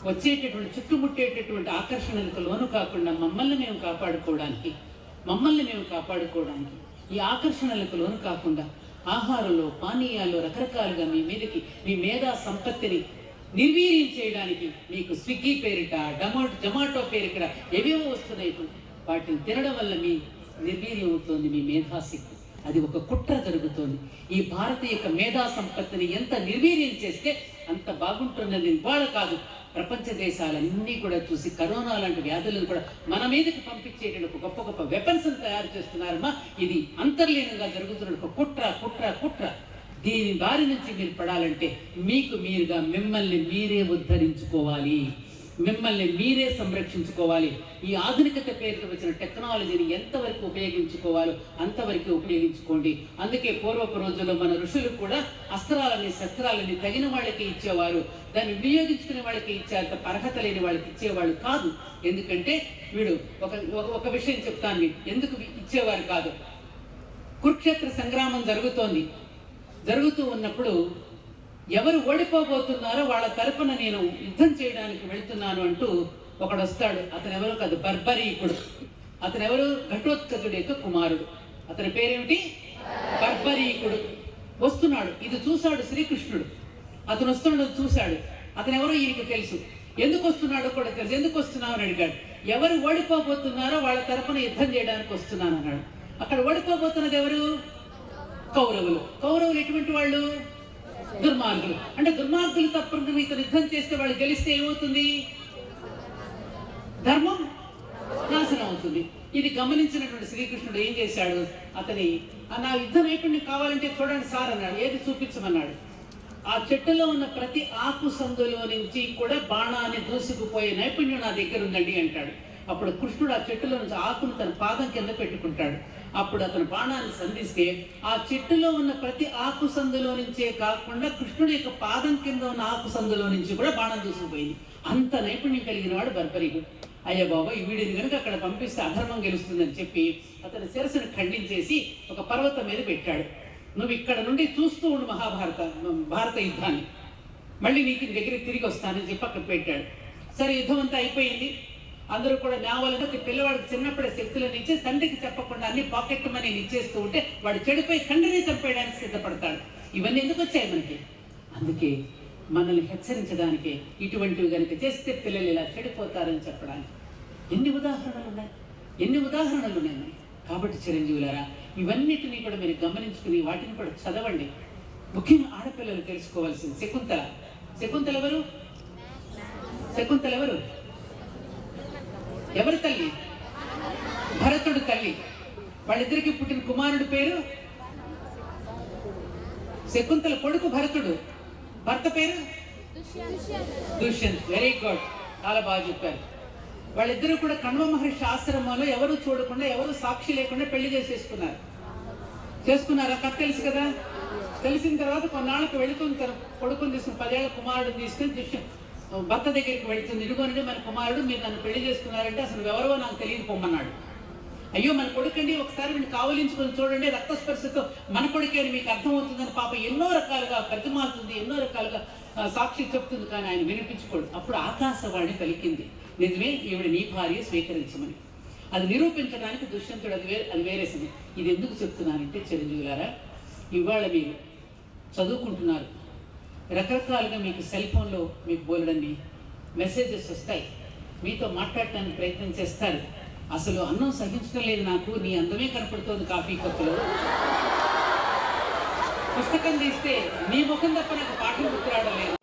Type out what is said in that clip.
వచ్చేటటువంటి చుట్టుముట్టేటటువంటి ఆకర్షణలకు లోను కాకుండా మమ్మల్ని మేము కాపాడుకోవడానికి ఈ ఆకర్షణలకు లోను కాకుండా ఆహారంలో పానీయాల్లో రకరకాలుగా మీ మీదకి మీ మేధా సంపత్తిని నిర్వీర్యం చేయడానికి మీకు స్విగ్గీ పేరిట జొమాటో పేరిట ఏవేవో వస్తున్నాయి. వాటిని తినడం వల్ల మీ నిర్వీర్యం అవుతుంది మీ మేధాశక్తి. అది ఒక కుట్ర జరుగుతోంది. ఈ భారతీయ యొక్క మేధా సంపత్తిని ఎంత నిర్వీర్యం చేస్తే అంత బాగుంటున్నది. ఇవాళ కాదు, ప్రపంచ దేశాలన్నీ కూడా చూసి కరోనా లాంటి వ్యాధులను కూడా మన మీదకి పంపించేటువంటి గొప్ప గొప్ప వెపన్స్ తయారు చేస్తున్నారమ్మా. ఇది అంతర్లీనంగా జరుగుతున్న ఒక కుట్ర. దీని దారి నుంచి మీరు పడాలంటే మీకు మీరుగా మిమ్మల్ని మీరే ఉద్ధరించుకోవాలి, మిమ్మల్ని మీరే సంరక్షించుకోవాలి. ఈ ఆధునికత పేరుతో వచ్చిన టెక్నాలజీని ఎంతవరకు ఉపయోగించుకోవాలో అంతవరకు ఉపయోగించుకోండి. అందుకే పూర్వపు రోజుల్లో మన ఋషులు కూడా అస్త్రాలని శస్త్రాలని తగిన వాళ్ళకి ఇచ్చేవారు, దాన్ని వినియోగించుకునే వాళ్ళకి ఇచ్చారు, అర్హత లేని వాళ్ళకి ఇచ్చేవాళ్ళు కాదు. ఎందుకంటే వీడు ఒక విషయం చెప్తాను మీకు, ఎందుకు ఇచ్చేవారు కాదు. కురుక్షేత్ర సంగ్రామం జరుగుతూ ఉన్నప్పుడు ఎవరు ఓడిపోబోతున్నారో వాళ్ళ తరపున నేను యుద్ధం చేయడానికి వెళ్తున్నాను అంటూ ఒకడు వస్తాడు. అతనెవరో కాదు, బర్బరీకుడు. అతనెవరు? ఘటోత్కచుడి యొక్క కుమారుడు. అతని పేరేమిటి? బర్బరీకుడు. వస్తున్నాడు. ఇది చూశాడు శ్రీకృష్ణుడు. అతను వస్తున్నాడు చూశాడు. అతనెవరో ఈయనకి తెలుసు. ఎందుకు వస్తున్నాడో కూడా తెలుసు. ఎందుకు వస్తున్నావు అని అడిగాడు. ఎవరు ఓడిపోబోతున్నారో వాళ్ళ తరపున యుద్ధం చేయడానికి వస్తున్నాను అన్నాడు. అక్కడ ఓడిపోబోతున్నది ఎవరు? కౌరవులు. కౌరవులు ఎటువంటి వాళ్ళు? దుర్మార్గులు. అంటే దుర్మార్గులు తప్పకుండా ఇతను యుద్ధం చేస్తే వాళ్ళు గెలిస్తే ఏమవుతుంది? ధర్మం నాశనం అవుతుంది. ఇది గమనించినటువంటి శ్రీకృష్ణుడు ఏం చేశాడు? అతని నా యుద్ధ నైపుణ్యం కావాలంటే చూడండి సార్ అన్నాడు. ఏది చూపించమన్నాడు? ఆ చెట్టులో ఉన్న ప్రతి ఆకు సందులో నుంచి కూడా బాణాన్ని దూసుకుపోయే నైపుణ్యం నా దగ్గర ఉందండి అంటాడు. అప్పుడు కృష్ణుడు ఆ చెట్టులో నుంచి ఆకును తన పాదం కింద పెట్టుకుంటాడు. అప్పుడు అతను బాణాన్ని సంధిస్తే ఆ చెట్టులో ఉన్న ప్రతి ఆకు సందులో నుంచే కాకుండా కృష్ణుడి యొక్క పాదం కింద ఉన్న ఆకు సందులో నుంచి కూడా బాణం దూసుకుపోయింది. అంత నైపుణ్యం కలిగిన వాడు బర్బరీకుడు. అయ్యా బాబా, వీడిని కనుక అక్కడ పంపిస్తే అధర్మం గెలుస్తుందని చెప్పి అతని శిరస్సును ఖండించేసి ఒక పర్వతం మీద పెట్టాడు. నువ్వు ఇక్కడ నుండి చూస్తూ ఉండు భారత యుద్ధాన్ని, మళ్ళీ నీకు దగ్గరికి తిరిగి వస్తానని చెప్పి అక్కడ పెట్టాడు. సరే, యుద్ధం అంతా అయిపోయింది. అందరూ కూడా నావలకి పిల్లవాడికి చిన్నప్పుడే శక్తులను ఇచ్చి తండ్రికి చెప్పకుండా అన్ని పాకెట్ మనీ ఇచ్చేస్తూ ఉంటే వాడు చెడిపోయి తండ్రిని చంపేయడానికి సిద్ధపడతాడు. ఇవన్నీ ఎందుకు వచ్చాయి మనకి? అందుకే మనల్ని హెచ్చరించడానికే ఇటువంటివి కనుక చేస్తే పిల్లలు ఇలా చెడిపోతారని చెప్పడానికి ఎన్ని ఉదాహరణలు ఉన్నాయి. కాబట్టి చిరంజీవులారా, ఇవన్నిటినీ కూడా మీరు గమనించుకుని వాటిని కూడా చదవండి. ముఖ్యంగా ఆడపిల్లలు తెలుసుకోవాల్సింది శకుంతల ఎవరు? ఎవరి తల్లి? భరతుడు తల్లి. వాళ్ళిద్దరికి పుట్టిన కుమారుడు పేరు శకుంతల, కొడుకు భరతుడు, భర్త పేరు దుష్యంత్. వెరీ గుడ్, చాలా బాగా చెప్పారు. వాళ్ళిద్దరూ కూడా కణ్వ మహర్షి ఆశ్రమంలో ఎవరు చూడకుండా, ఎవరు సాక్షి లేకుండా పెళ్లి చేసుకున్నారా? కథ తెలుసు కదా. తెలిసిన తర్వాత కొన్నాళ్ళకి వెళుతుంది, తన కొడుకుని తీసుకుని 10 ఏళ్ల కుమారుడిని తీసుకుని భర్త దగ్గరికి వెళుతుంది. ఇడుగోనండి మన కుమారుడు, మీరు నన్ను పెళ్లి చేసుకున్నారంటే అసలు ఎవరో నాకు తెలియదు పొమ్మన్నాడు. అయ్యో మన కొడుకండి, ఒకసారి మీరు కావలించుకొని చూడండి, రక్తస్పర్శతో మన కొడుకే అని మీకు అర్థమవుతుందని పాప ఎన్నో రకాలుగా ప్రతిమాలుతుంది, ఎన్నో రకాలుగా సాక్షి చెప్తుంది. కానీ ఆయన వినిపించుకోడు. అప్పుడు ఆకాశవాణి పలికింది, నిజమే ఈవిడ నీ భార్య, స్వీకరించమని. అది నిరూపించడానికి దుష్యంతుడు అది వేరే సమయం. ఇది ఎందుకు చెప్తున్నానంటే చిరంజీవులారా, ఇవాళ మీరు చదువుకుంటున్నారు, రకరకాలుగా మీకు సెల్ ఫోన్లో మీకు బోలెడన్ని మెసేజెస్ వస్తాయి, మీతో మాట్లాడటానికి ప్రయత్నం చేస్తారు. అసలు అన్నం సహించడం లేదు నాకు, నీ అందమే కనపడుతోంది కాఫీ కప్పులో. పుస్తకం తీస్తే నీ ముఖం తప్ప నాకు పాఠం గుర్తురావడం లేదు.